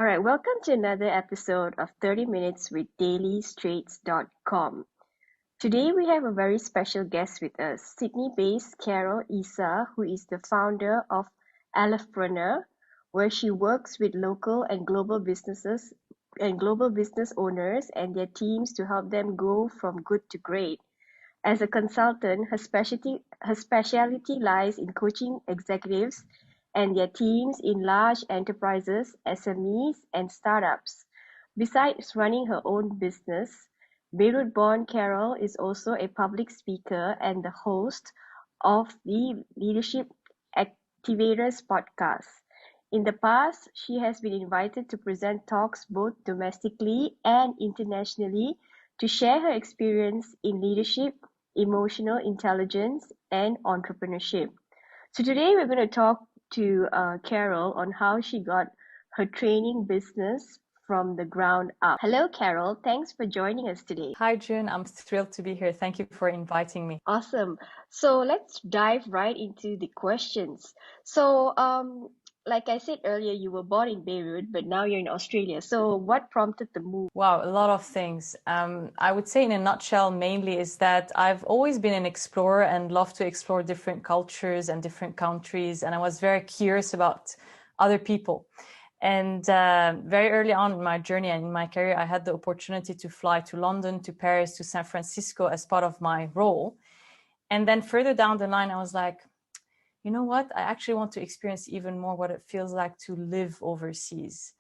All right, welcome to another episode of 30 Minutes with DailyStraits.com. Today we have a very special guest with us, Sydney-based Carole Issa, who is the founder of Alephpreneur, where she works with local and global businesses and global business owners and their teams to help them go from good to great. As a consultant, her specialty lies in coaching executives and their teams in large enterprises, SMEs, and startups. Besides running her own business, Beirut-born Carole is also a public speaker and the host of the Leadership Activators podcast. In the past, she has been invited to present talks both domestically and internationally to share her experience in leadership, emotional intelligence, and entrepreneurship. So today we're going to talk to Carole on how she got her training business from the ground up. Hello, Carole. Thanks for joining us today. Hi, June. I'm thrilled to be here. Thank you for inviting me. Awesome. So let's dive right into the questions. So, like I said earlier, you were born in Beirut, but now you're in Australia. So what prompted the move? Wow, a lot of things. I would say in a nutshell, mainly is that I've always been an explorer and love to explore different cultures and different countries. And I was very curious about other people. And very early on in my journey and in my career, I had the opportunity to fly to London, to Paris, to San Francisco as part of my role. And then further down the line, I was like, you know what? I actually want to experience even more what it feels like to live overseas.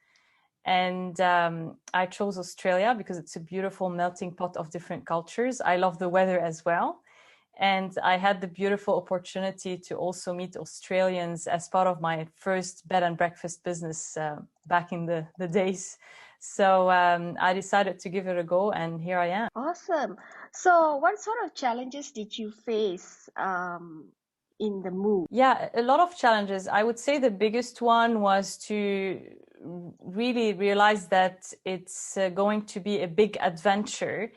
And I chose Australia because it's a beautiful melting pot of different cultures. I love the weather as well. And I had the beautiful opportunity to also meet Australians as part of my first bed and breakfast business back in the days. So I decided to give it a go, and here I am. Awesome. So what sort of challenges did you face in the move? Yeah, a lot of challenges. I would say the biggest one was to really realize that it's going to be a big adventure.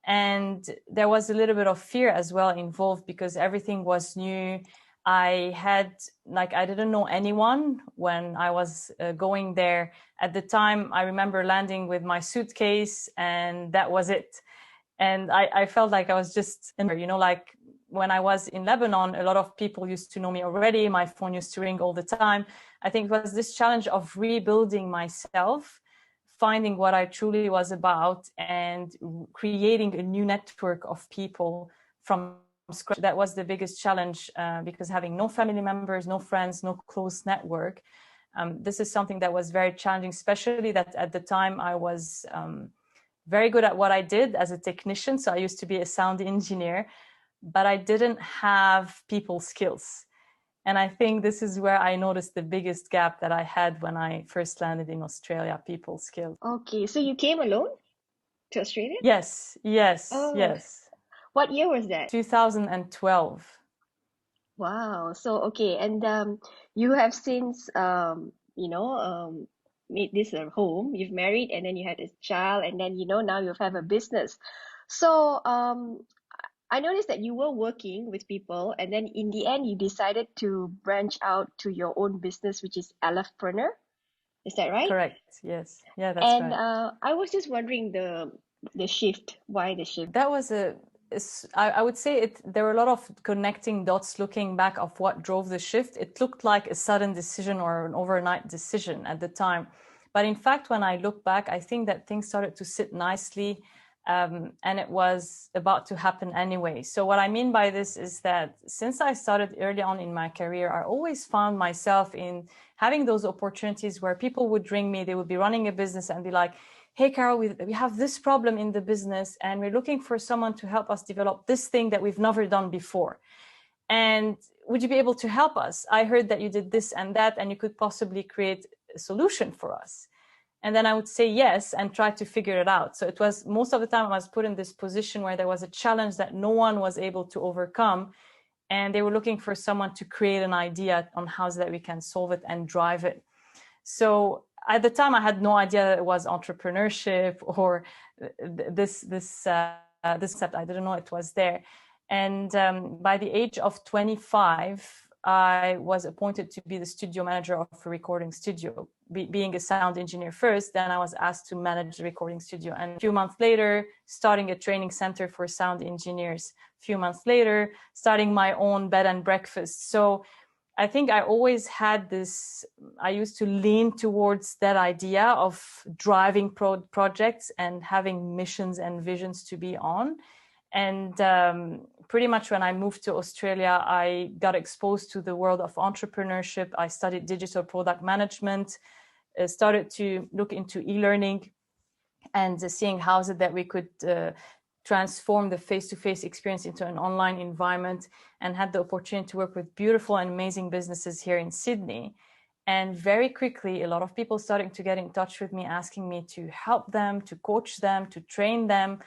And there was a little bit of fear as well involved because everything was new. I didn't know anyone when I was going there. At the time, I remember landing with my suitcase and that was it. And I felt like I was just, like when I was in Lebanon, a lot of people used to know me already. My phone used to ring all the time. I think it was this challenge of rebuilding myself, finding what I truly was about and creating a new network of people from scratch. That was the biggest challenge because having no family members, no friends, no close network. This is something that was very challenging, especially that at the time I was very good at what I did as a technician. So I used to be a sound engineer, but I didn't have people skills. And I think this is where I noticed the biggest gap that I had when I first landed in Australia, people skills. Okay, so you came alone to Australia? Yes. Oh, what year was that? 2012. Wow. So, okay, and you have since made this a home. You've married and then you had a child and then now you have a business. So, I noticed that you were working with people and then in the end you decided to branch out to your own business, which is Alephpreneur. Is that right? Correct. Yes. Yeah, that's And right. I was just wondering the shift. Why the shift? That was I would say there were a lot of connecting dots looking back of what drove the shift. It looked like a sudden decision or an overnight decision at the time. But in fact, when I look back, I think that things started to sit nicely and it was about to happen anyway. So what I mean by this is that since I started early on in my career, I always found myself in having those opportunities where people would ring me, they would be running a business and be like, hey, Carole, we have this problem in the business and we're looking for someone to help us develop this thing that we've never done before. And would you be able to help us? I heard that you did this and that, and you could possibly create a solution for us. And then I would say yes and try to figure it out. So it was most of the time I was put in this position where there was a challenge that no one was able to overcome. And they were looking for someone to create an idea on how that we can solve it and drive it. So at the time, I had no idea that it was entrepreneurship or this concept. I didn't know it was there. And by the age of 25, I was appointed to be the studio manager of a recording studio, being a sound engineer first, then I was asked to manage the recording studio. And a few months later, starting a training center for sound engineers. A few months later, starting my own bed and breakfast. So I think I always had this, I used to lean towards that idea of driving projects and having missions and visions to be on. And pretty much when I moved to Australia, I got exposed to the world of entrepreneurship. I studied digital product management, started to look into e-learning and seeing how is it that we could transform the face-to-face experience into an online environment, and had the opportunity to work with beautiful and amazing businesses here in Sydney. And very quickly, a lot of people starting to get in touch with me, asking me to help them, to coach them, to train them,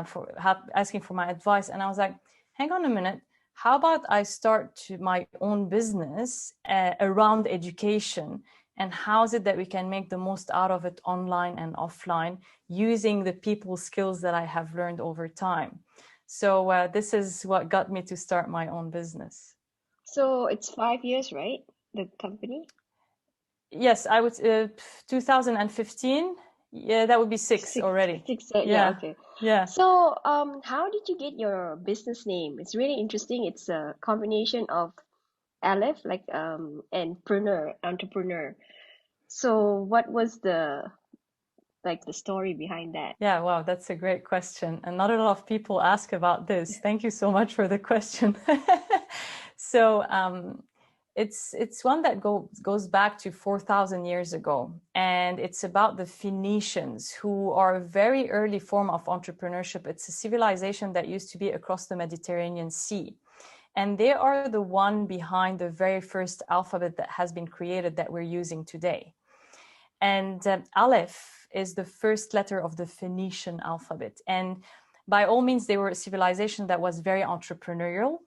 for help, asking for my advice. And I was like, hang on a minute, how about I start my own business around education? And how is it that we can make the most out of it online and offline, using the people skills that I have learned over time? So this is what got me to start my own business. So it's 5 years, right? The company? Yes, I would, 2015. Yeah, that would be six already. Yeah, okay. Yeah. So how did you get your business name? It's really interesting. It's a combination of Aleph, like and entrepreneur. So what was the story behind that? Yeah, wow, that's a great question. And not a lot of people ask about this. Thank you so much for the question. So it's one that goes back to 4,000 years ago. And it's about the Phoenicians, who are a very early form of entrepreneurship. It's a civilization that used to be across the Mediterranean Sea. And they are the one behind the very first alphabet that has been created that we're using today. And Aleph is the first letter of the Phoenician alphabet. And by all means, they were a civilization that was very entrepreneurial.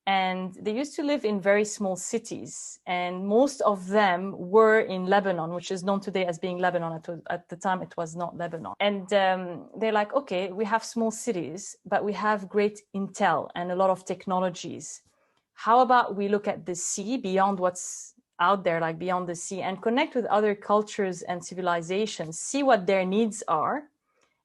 And they used to live in very small cities. And most of them were in Lebanon, which is known today as being Lebanon. At the time, it was not Lebanon. And they're like, okay, we have small cities, but we have great intel and a lot of technologies. How about we look at the sea, beyond what's out there, like beyond the sea, and connect with other cultures and civilizations, see what their needs are,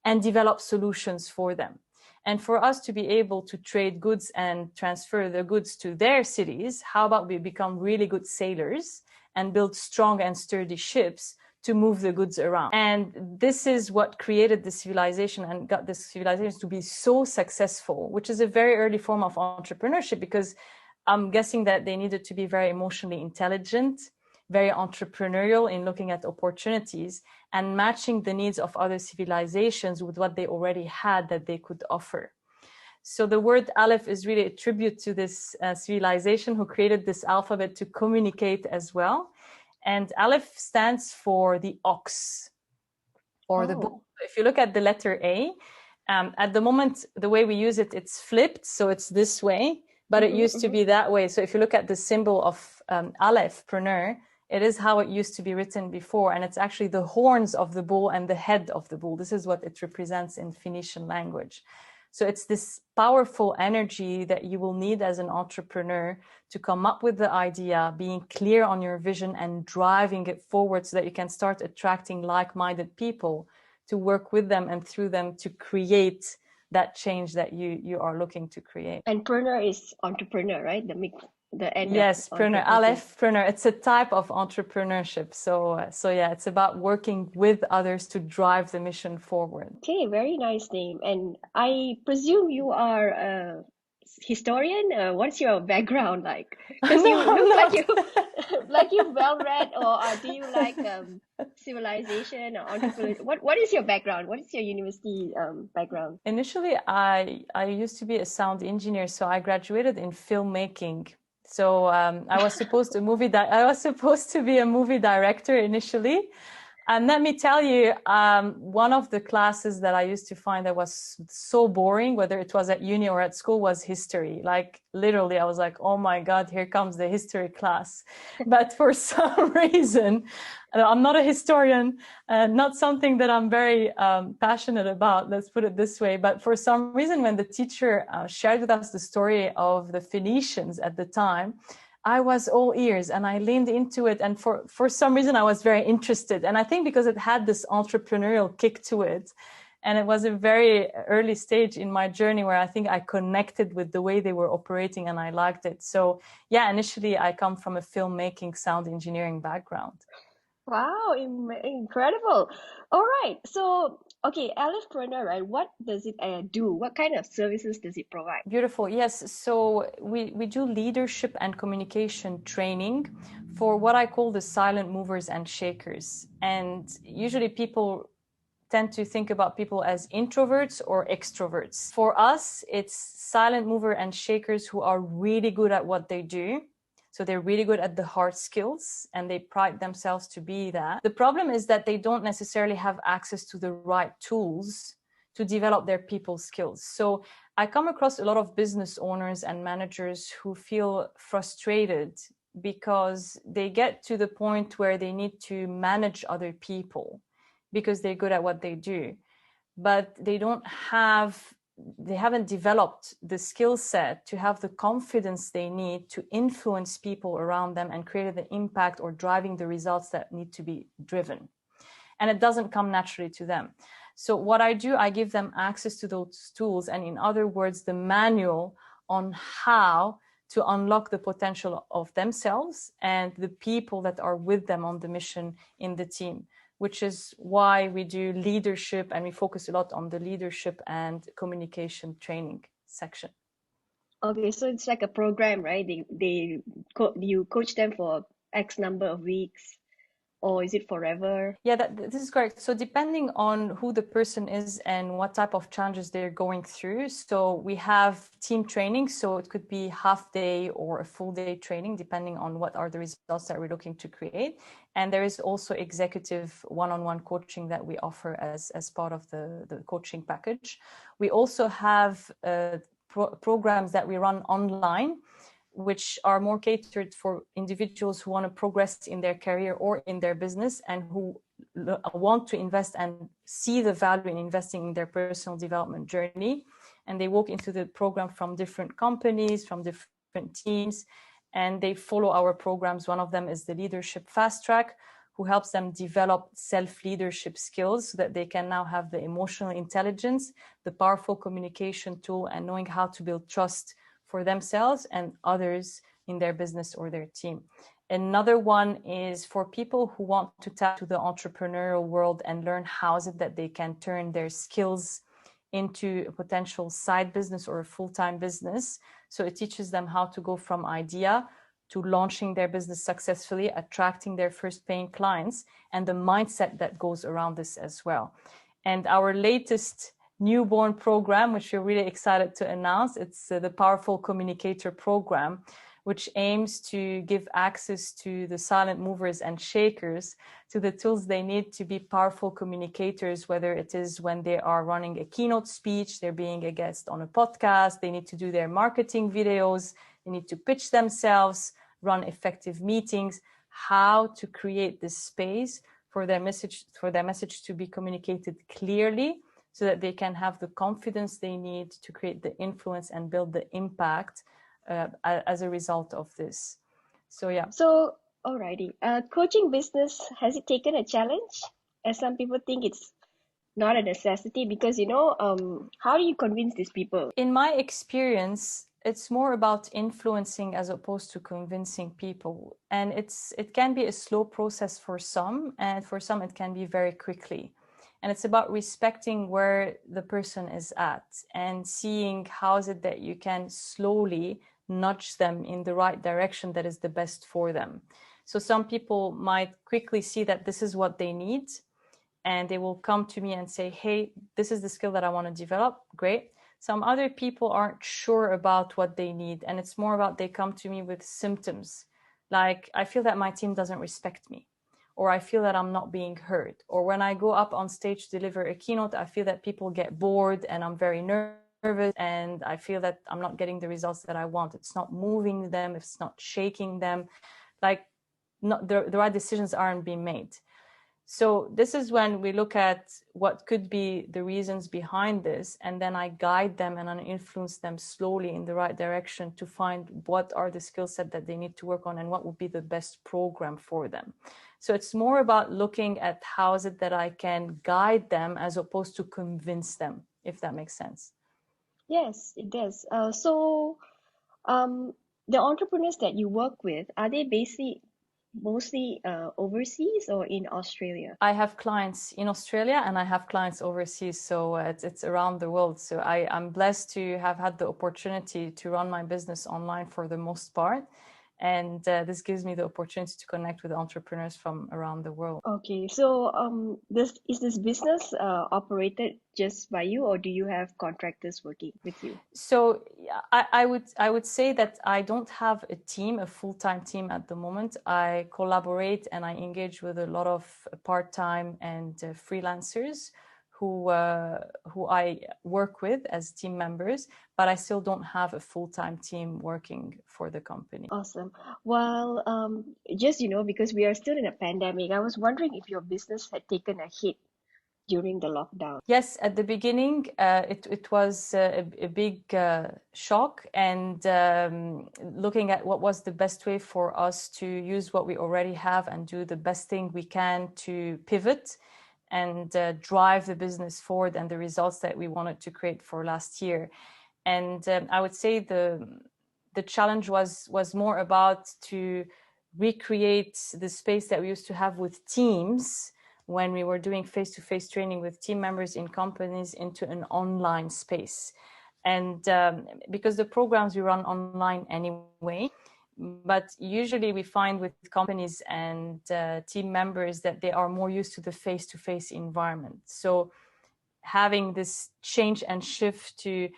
and develop solutions for them. And for us to be able to trade goods and transfer the goods to their cities, how about we become really good sailors and build strong and sturdy ships to move the goods around? And this is what created the civilization and got this civilization to be so successful, which is a very early form of entrepreneurship, because I'm guessing that they needed to be very emotionally intelligent, very entrepreneurial in looking at opportunities and matching the needs of other civilizations with what they already had that they could offer. So the word Aleph is really a tribute to this civilization who created this alphabet to communicate as well. And Aleph stands for the ox or the bull. If you look at the letter A, at the moment, the way we use it, it's flipped. So it's this way, but it used to be that way. So if you look at the symbol of Alephpreneur, it is how it used to be written before. And it's actually the horns of the bull and the head of the bull. This is what it represents in Phoenician language. So it's this powerful energy that you will need as an entrepreneur to come up with the idea, being clear on your vision and driving it forward so that you can start attracting like-minded people to work with them and through them to create that change that you are looking to create. And preneur is entrepreneur, right? The end. Yes, preneur, Alephpreneur. It's a type of entrepreneurship. So yeah, it's about working with others to drive the mission forward. Okay, very nice name. And I presume you are a historian. What's your background like? Because you look like you're well read, or do you like civilization or entrepreneur? What is your background? What is your university background? Initially, I used to be a sound engineer, so I graduated in filmmaking. So I was supposed to be a movie director initially. And let me tell you, one of the classes that I used to find that was so boring, whether it was at uni or at school, was history. Like literally, I was like, oh my God, here comes the history class. But for some reason, I'm not a historian, not something that I'm very passionate about, let's put it this way. But for some reason, when the teacher shared with us the story of the Phoenicians at the time, I was all ears and I leaned into it. And for some reason, I was very interested. And I think because it had this entrepreneurial kick to it, and it was a very early stage in my journey where I think I connected with the way they were operating and I liked it. So yeah, initially I come from a filmmaking, sound engineering background. Wow, incredible. All right. So, okay, Alephpreneur, right? What does it do? What kind of services does it provide? Beautiful. Yes. So we do leadership and communication training for what I call the silent movers and shakers. And usually people tend to think about people as introverts or extroverts. For us, it's silent mover and shakers who are really good at what they do. So they're really good at the hard skills and they pride themselves to be that. The problem is that they don't necessarily have access to the right tools to develop their people skills. So I come across a lot of business owners and managers who feel frustrated because they get to the point where they need to manage other people because they're good at what they do, but they haven't developed the skill set to have the confidence they need to influence people around them and create the impact or driving the results that need to be driven. And it doesn't come naturally to them. So what I do, I give them access to those tools, and in other words, the manual on how to unlock the potential of themselves and the people that are with them on the mission in the team, which is why we do leadership and we focus a lot on the leadership and communication training section. Okay, so it's like a program, right? You coach them for X number of weeks, or is it forever? Yeah, this is correct. So depending on who the person is and what type of challenges they're going through. So we have team training. So it could be half day or a full day training, depending on what are the results that we're looking to create. And there is also executive one-on-one coaching that we offer as part of the coaching package. We also have programs that we run online, which are more catered for individuals who want to progress in their career or in their business and who want to invest and see the value in investing in their personal development journey. And they walk into the program from different companies, from different teams, and they follow our programs. One of them is the Leadership Fast Track, who helps them develop self-leadership skills so that they can now have the emotional intelligence, the powerful communication tool, and knowing how to build trust for themselves and others in their business or their team. Another one is for people who want to tap to the entrepreneurial world and learn how is it that they can turn their skills into a potential side business or a full-time business. So it teaches them how to go from idea to launching their business successfully, attracting their first paying clients, and the mindset that goes around this as well. And our latest newborn program, which we're really excited to announce, it's the Powerful Communicator program, which aims to give access to the silent movers and shakers to the tools they need to be powerful communicators, whether it is when they are running a keynote speech, they're being a guest on a podcast, they need to do their marketing videos, they need to pitch themselves, run effective meetings, how to create this space for their message to be communicated clearly, so that they can have the confidence they need to create the influence and build the impact as a result of this. So yeah. So, alrighty. Coaching business, has it taken a challenge? As some people think it's not a necessity because, how do you convince these people? In my experience, it's more about influencing as opposed to convincing people. And it can be a slow process for some, and for some it can be very quickly. And it's about respecting where the person is at and seeing how is it that you can slowly nudge them in the right direction that is the best for them. So some people might quickly see that this is what they need, and they will come to me and say, hey, this is the skill that I want to develop. Great. Some other people aren't sure about what they need, and it's more about they come to me with symptoms. Like, I feel that my team doesn't respect me, or I feel that I'm not being heard. Or when I go up on stage to deliver a keynote, I feel that people get bored and I'm very nervous and I feel that I'm not getting the results that I want. It's not moving them, it's not shaking them. Like, the right decisions aren't being made. So this is when we look at what could be the reasons behind this, and then I guide them and I influence them slowly in the right direction to find what are the skill set that they need to work on and what would be the best program for them. So it's more about looking at how is it that I can guide them as opposed to convince them, if that makes sense. Yes, it does. Um, the entrepreneurs that you work with, are they basically mostly overseas or in Australia? I have clients in Australia and I have clients overseas, so it's around the world. So I'm blessed to have had the opportunity to run my business online for the most part. And this gives me the opportunity to connect with entrepreneurs from around the world. Okay, so this business operated just by you, or do you have contractors working with you? So yeah, I would say that I don't have a team, a full-time team at the moment. I collaborate and I engage with a lot of part-time and freelancers who I work with as team members, but I still don't have a full-time team working for the company. Awesome. Well, just because we are still in a pandemic, I was wondering if your business had taken a hit during the lockdown. Yes, at the beginning, it was a big shock, and looking at what was the best way for us to use what we already have and do the best thing we can to pivot and drive the business forward and the results that we wanted to create for last year. And I would say the challenge was more about to recreate the space that we used to have with teams when we were doing face-to-face training with team members in companies into an online space. And because the programs we run online anyway, but usually we find with companies and team members that they are more used to the face-to-face environment. So having this change and shift to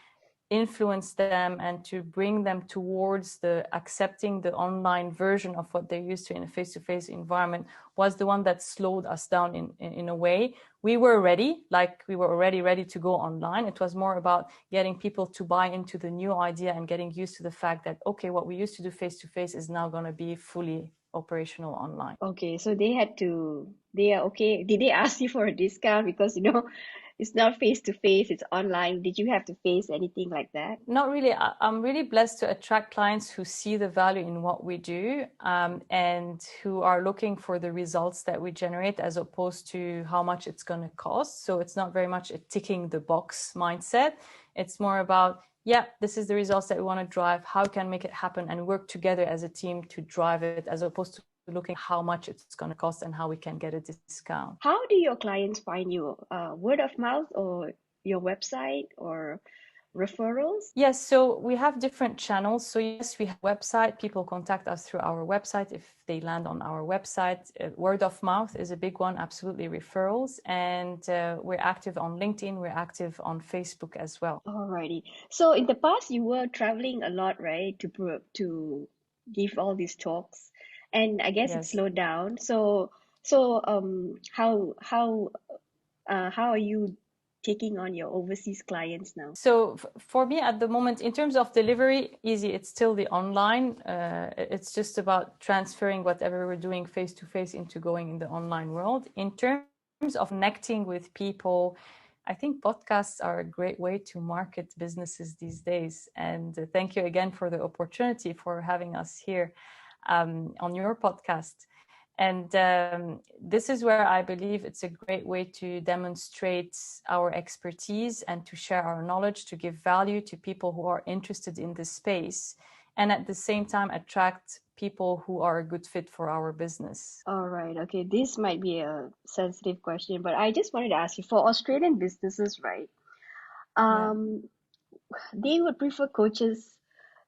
influence them and to bring them towards the accepting the online version of what they're used to in a face-to-face environment was the one that slowed us down in a way. We were ready, like we were already ready to go online. It was more about getting people to buy into the new idea and getting used to the fact that, okay, what we used to do face-to-face is now going to be fully operational online. Okay, so they are okay. Did they ask you for a discount because it's not face to face, it's online? Did you have to face anything like that? Not really. I'm really blessed to attract clients who see the value in what we do and who are looking for the results that we generate as opposed to how much it's going to cost. So it's not very much a ticking the box mindset. It's more about, yeah, this is the results that we want to drive. How can we make it happen and work together as a team to drive it as opposed to looking how much it's going to cost and how we can get a discount. How do your clients find you? Word of mouth or your website or referrals? Yes, so we have different channels. So yes, we have a website. People contact us through our website if they land on our website. Word of mouth is a big one, absolutely referrals. And we're active on LinkedIn. We're active on Facebook as well. Alrighty. So in the past, you were traveling a lot, right, to give all these talks, and I guess it Yes. slowed down. So how are you taking on your overseas clients now? So for me at the moment, in terms of delivery, easy. It's still the online. It's just about transferring whatever we're doing face to face into going in the online world. In terms of connecting with people, I think podcasts are a great way to market businesses these days. And thank you again for the opportunity for having us here on your podcast. And this is where I believe it's a great way to demonstrate our expertise and to share our knowledge, to give value to people who are interested in this space, and at the same time attract people who are a good fit for our business. All right. Okay. This might be a sensitive question, but I just wanted to ask you for Australian businesses, right? Yeah. They would prefer coaches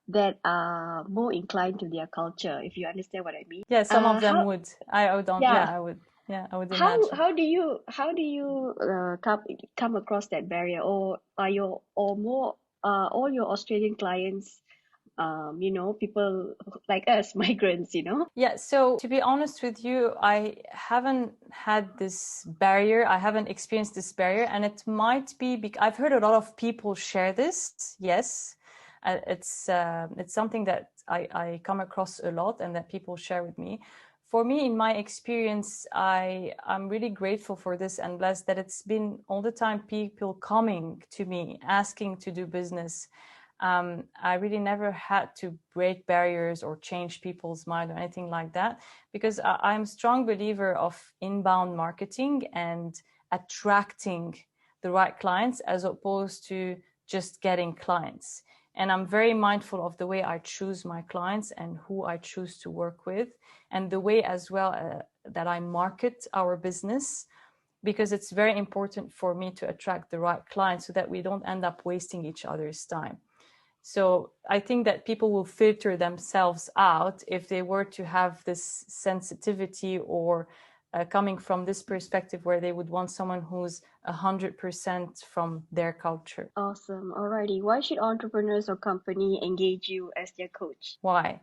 that are more inclined to their culture, if you understand what I mean. Yeah, some of them How, would. I would don't. Yeah, yeah, I would. Yeah, I would how imagine. how do you come across that barrier, or are your or more all your Australian clients people like us, migrants, Yeah, so to be honest with you, I haven't had this barrier. I haven't experienced this barrier, and it might be because I've heard a lot of people share this. Yes, it's something that I come across a lot and that people share with me. for me, in my experience, I'm really grateful for this and blessed that it's been all the time people coming to me, asking to do business. I really never had to break barriers or change people's mind or anything like that, because I'm a strong believer of inbound marketing and attracting the right clients as opposed to just getting clients. And I'm very mindful of the way I choose my clients and who I choose to work with, and the way as well that I market our business, because it's very important for me to attract the right clients so that we don't end up wasting each other's time. So I think that people will filter themselves out if they were to have this sensitivity or coming from this perspective where they would want someone who's 100% from their culture. Awesome. Alrighty. Why should entrepreneurs or company engage you as their coach? Why?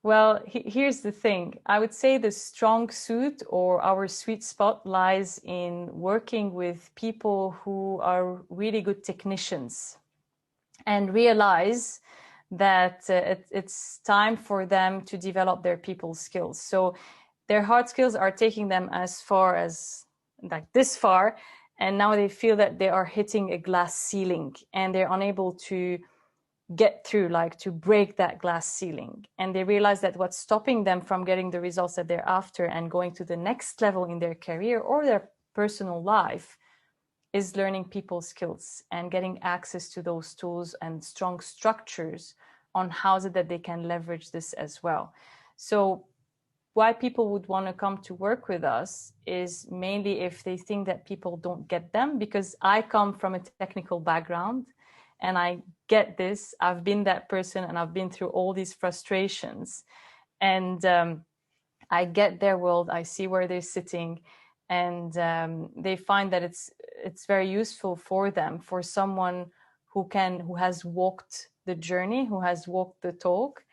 Well, here's the thing. I would say the strong suit or our sweet spot lies in working with people who are really good technicians and realize that it's time for them to develop their people skills. So their hard skills are taking them as far as like this far, and now they feel that they are hitting a glass ceiling and they're unable to get through, like to break that glass ceiling. And they realize that what's stopping them from getting the results that they're after and going to the next level in their career or their personal life is learning people skills and getting access to those tools and strong structures on how is it that they can leverage this as well. So why people would want to come to work with us is mainly if they think that people don't get them, because I come from a technical background and I get this. I've been that person and I've been through all these frustrations, and I get their world. I see where they're sitting, and they find that it's very useful for them, for someone who has walked the journey, who has walked the talk,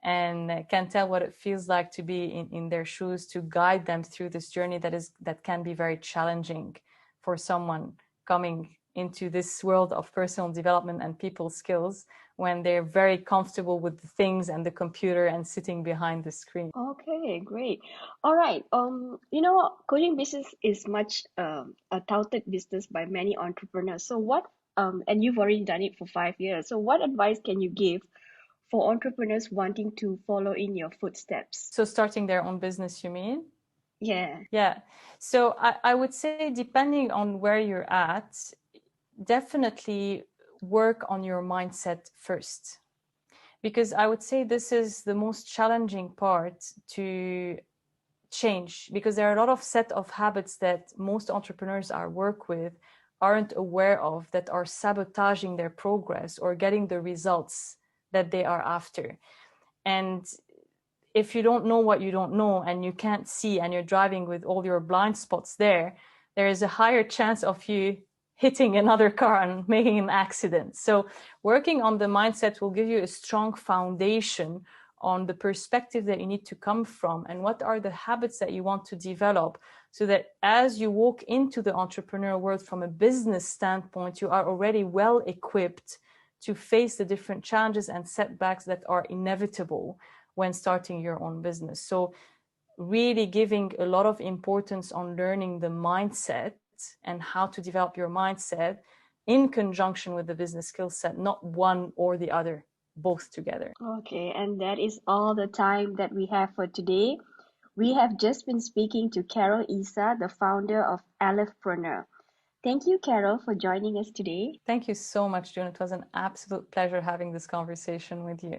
and can tell what it feels like to be in their shoes, to guide them through this journey that can be very challenging for someone coming into this world of personal development and people skills when they're very comfortable with the things and the computer and sitting behind the screen. Okay, great. All right. Coaching business is much a touted business by many entrepreneurs. So and you've already done it for 5 years. So what advice can you give for entrepreneurs wanting to follow in your footsteps? So starting their own business, you mean? Yeah. Yeah. So I would say, depending on where you're at, definitely work on your mindset first. Because I would say this is the most challenging part to change, because there are a lot of set of habits that most entrepreneurs I work with aren't aware of, that are sabotaging their progress or getting the results that they are after. And if you don't know what you don't know and you can't see and you're driving with all your blind spots there is a higher chance of you hitting another car and making an accident. So working on the mindset will give you a strong foundation on the perspective that you need to come from and what are the habits that you want to develop, so that as you walk into the entrepreneurial world from a business standpoint, you are already well equipped to face the different challenges and setbacks that are inevitable when starting your own business. So really giving a lot of importance on learning the mindset and how to develop your mindset in conjunction with the business skill set, not one or the other, both together. Okay, and that is all the time that we have for today. We have just been speaking to Carole Issa, the founder of Alephpreneur. Thank you, Carole, for joining us today. Thank you so much, June. It was an absolute pleasure having this conversation with you.